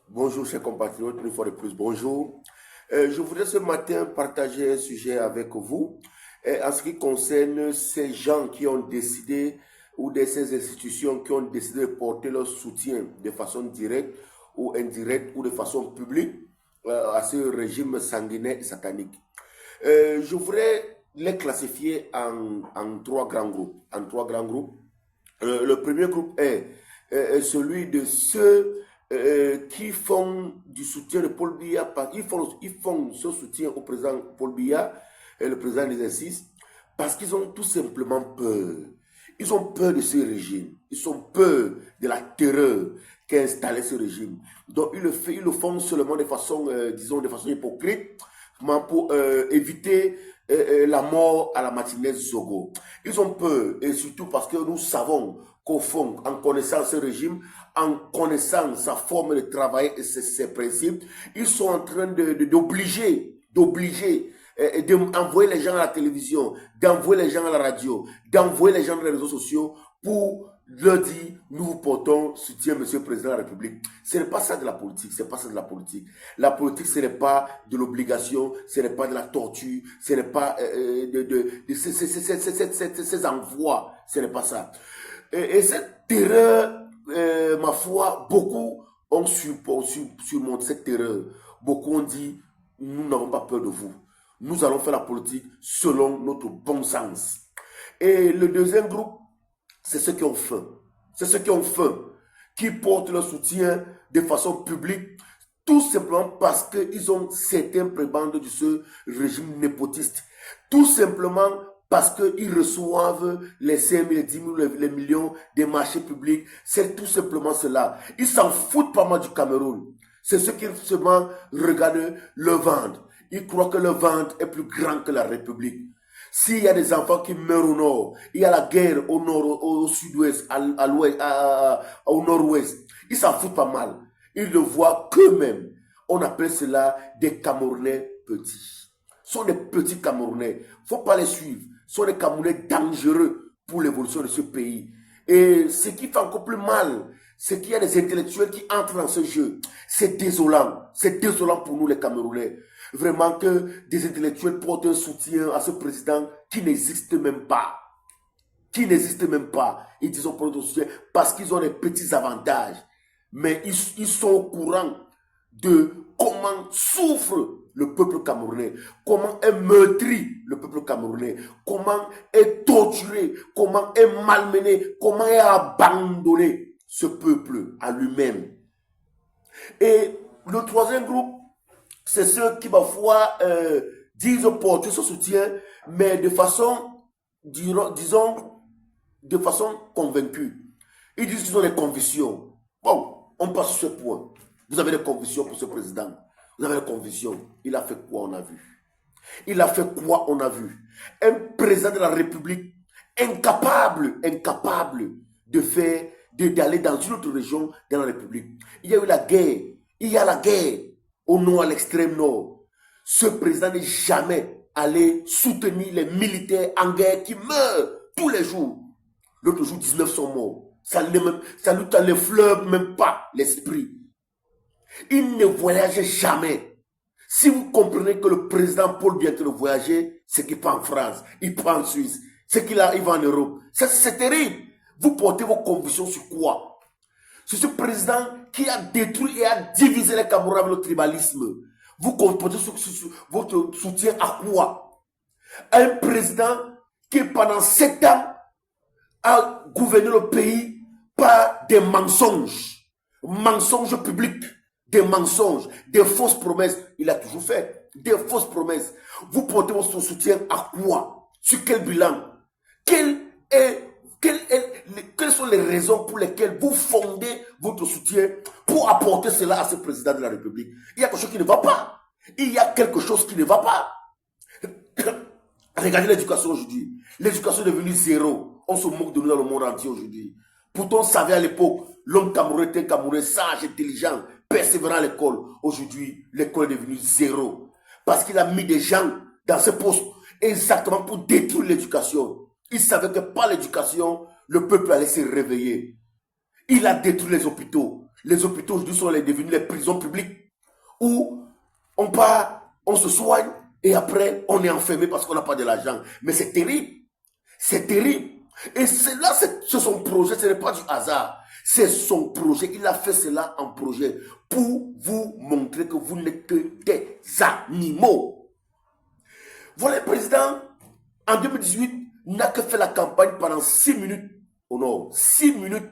Bonjour chers compatriotes, une fois de plus, bonjour. Je voudrais ce matin partager un sujet avec vous en ce qui concerne ces gens qui ont décidé ou ces institutions qui ont décidé de porter leur soutien de façon directe ou indirecte ou de façon publique à ce régime sanguinaire et satanique. Je voudrais les classifier en trois grands groupes. Le premier groupe est celui de ceux qui font du soutien de Paul Biya. Ils font ce soutien au président Paul Biya, le président des exercices, parce qu'ils ont tout simplement peur. Ils ont peur de ce régime. Ils ont peur de la terreur qu'a installé ce régime. Donc ils le font seulement de façon, disons, de façon hypocrite, pour éviter la mort à la matinée Zogo. Ils ont peur, et surtout parce que nous savons qu'au fond, en connaissant ce régime, en connaissant sa forme de travail et ses principes, ils sont en train d'obliger d'envoyer les gens à la télévision, d'envoyer les gens à la radio, d'envoyer les gens dans les réseaux sociaux pour leur dire, nous vous portons soutien, monsieur le président de la République. Ce n'est pas ça de la politique, c'est pas ça de la politique. La politique, ce n'est pas de l'obligation, ce n'est pas de la torture, ce n'est pas ces envois, ce n'est pas ça. Et cette terreur, ma foi, beaucoup ont surmonté cette terreur. Beaucoup ont dit, nous n'avons pas peur de vous. Nous allons faire la politique selon notre bon sens. Et le deuxième groupe, c'est ceux qui ont faim. C'est ceux qui ont faim, qui portent leur soutien de façon publique, tout simplement parce qu'ils ont certains prébendes de ce régime népotiste. Tout simplement parce qu'ils reçoivent les 5 000, les 10 000, les millions des marchés publics. C'est tout simplement cela. Ils s'en foutent pas mal du Cameroun. C'est ceux qui seulement regardent le ventre. Ils croient que le ventre est plus grand que la République. S'il y a des enfants qui meurent au nord, il y a la guerre au nord, au sud-ouest, à l'ouest, au nord-ouest. Ils s'en foutent pas mal. Ils ne voient qu'eux-mêmes. On appelle cela des Camerounais petits. Ce sont des petits Camerounais. Il ne faut pas les suivre. Ce sont des Camerounais dangereux pour l'évolution de ce pays. Et ce qui fait encore plus mal, c'est qu'il y a des intellectuels qui entrent dans ce jeu. C'est désolant. C'est désolant pour nous les Camerounais. Vraiment que des intellectuels portent un soutien à ce président qui n'existe même pas. Qui n'existe même pas. Ils disent qu'on porte un soutien parce qu'ils ont des petits avantages. Mais ils sont au courant de comment souffre le peuple camerounais, comment est meurtri le peuple camerounais, comment est torturé, comment est malmené, comment est abandonné ce peuple à lui-même. Et le troisième groupe, c'est ceux qui, parfois, disent porter ce soutien, mais de façon, disons, de façon convaincue. Ils disent qu'ils ont des convictions. Bon, on passe sur ce point. Vous avez des convictions pour ce président. Vous avez des convictions. Il a fait quoi, on a vu. Il a fait quoi, on a vu. Un président de la République incapable de faire, d'aller dans une autre région de la République. Il y a eu la guerre. Il y a la guerre au nord, à l'extrême nord. Ce président n'est jamais allé soutenir les militaires en guerre qui meurent tous les jours. L'autre jour, 19 sont morts. Ça ne l'effleure même pas l'esprit. Il ne voyageait jamais. Si vous comprenez que le président Paul Biya ne voyageait, c'est qu'il part en France, il part en Suisse, c'est qu'il va en Europe. C'est terrible. Vous portez vos convictions sur quoi? C'est ce président qui a détruit et a divisé les Camerounais avec le tribalisme. Vous portez votre soutien à quoi? Un président qui pendant 7 ans a gouverné le pays par des mensonges. Mensonges publics. Des mensonges, des fausses promesses. Il a toujours fait des fausses promesses. Vous portez votre soutien à quoi? Sur quel bilan? Quelles sont les raisons pour lesquelles vous fondez votre soutien pour apporter cela à ce président de la République? Il y a quelque chose qui ne va pas. Il y a quelque chose qui ne va pas. Regardez l'éducation aujourd'hui. L'éducation est devenue zéro. On se moque de nous dans le monde entier aujourd'hui. Pourtant, on savait à l'époque, l'homme camerounais était un Camerounais sage, intelligent, persévérant à l'école. Aujourd'hui, l'école est devenue zéro. Parce qu'il a mis des gens dans ce poste exactement pour détruire l'éducation. Il savait que par l'éducation, le peuple allait se réveiller. Il a détruit les hôpitaux. Les hôpitaux aujourd'hui sont devenus les prisons publiques où on part, on se soigne et après on est enfermé parce qu'on n'a pas de l'argent. Mais c'est terrible. C'est terrible. Et cela, c'est son projet, ce n'est pas du hasard. C'est son projet. Il a fait cela en projet pour vous montrer que vous n'êtes que des animaux. Voilà, le président, en 2018, n'a que fait la campagne pendant 6 minutes. Oh non, 6 minutes.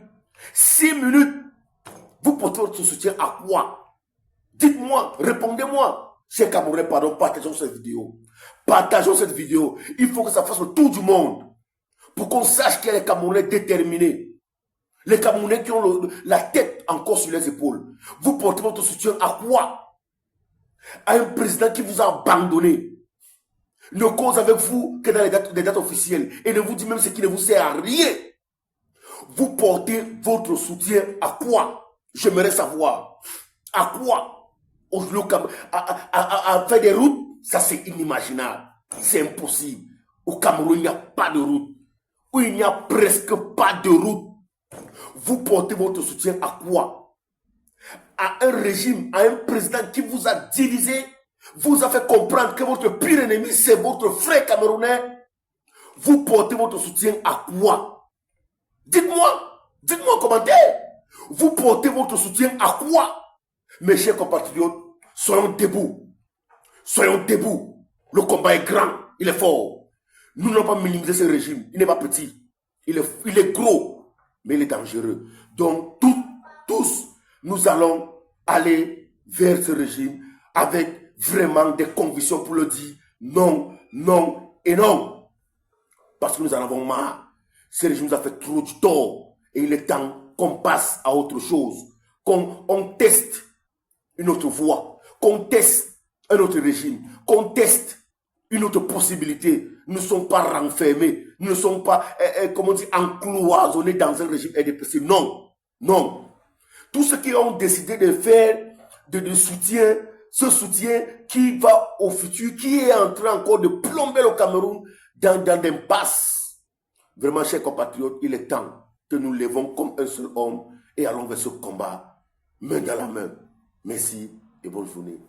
6 minutes. Vous portez votre soutien à quoi? Dites-moi, répondez-moi. Chers Camerounais, pardon, partageons cette vidéo. Partageons cette vidéo. Il faut que ça fasse le tour du monde. Pour qu'on sache qu'il y a les Camerounais déterminés. Les Camerounais qui ont la tête encore sur les épaules. Vous portez votre soutien à quoi? À un président qui vous a abandonné. Ne cause avec vous que dans les dates officielles. Et ne vous dit même ce qui ne vous sert à rien. Vous portez votre soutien à quoi? J'aimerais savoir. À quoi? À faire des routes, ça c'est inimaginable. C'est impossible. Au Cameroun, il n'y a pas de route. Où il n'y a presque pas de route. Vous portez votre soutien à quoi? À un régime, à un président qui vous a divisé, vous a fait comprendre que votre pire ennemi, c'est votre frère camerounais. Vous portez votre soutien à quoi? Dites-moi en commentaire. Vous portez votre soutien à quoi? Mes chers compatriotes, soyons debout. Soyons debout. Le combat est grand, il est fort. Nous n'allons pas minimiser ce régime. Il n'est pas petit. Il est gros, mais il est dangereux. Donc, tous, nous allons aller vers ce régime avec vraiment des convictions pour le dire non, non et non. Parce que nous en avons marre. Ce régime nous a fait trop de tort. Et il est temps qu'on passe à autre chose. Qu'on teste une autre voie. Qu'on teste un autre régime. Qu'on teste une autre possibilité. Nous ne sommes pas renfermés. Nous ne sommes pas, encloisonnés dans un régime RDPC. Non. Non. Tous ceux qui ont décidé de faire de soutien, ce soutien qui va au futur, qui est en train encore de plomber le Cameroun dans des passes. Vraiment, chers compatriotes, il est temps que nous levons comme un seul homme et allons vers ce combat, main dans la main. Merci et bonne journée.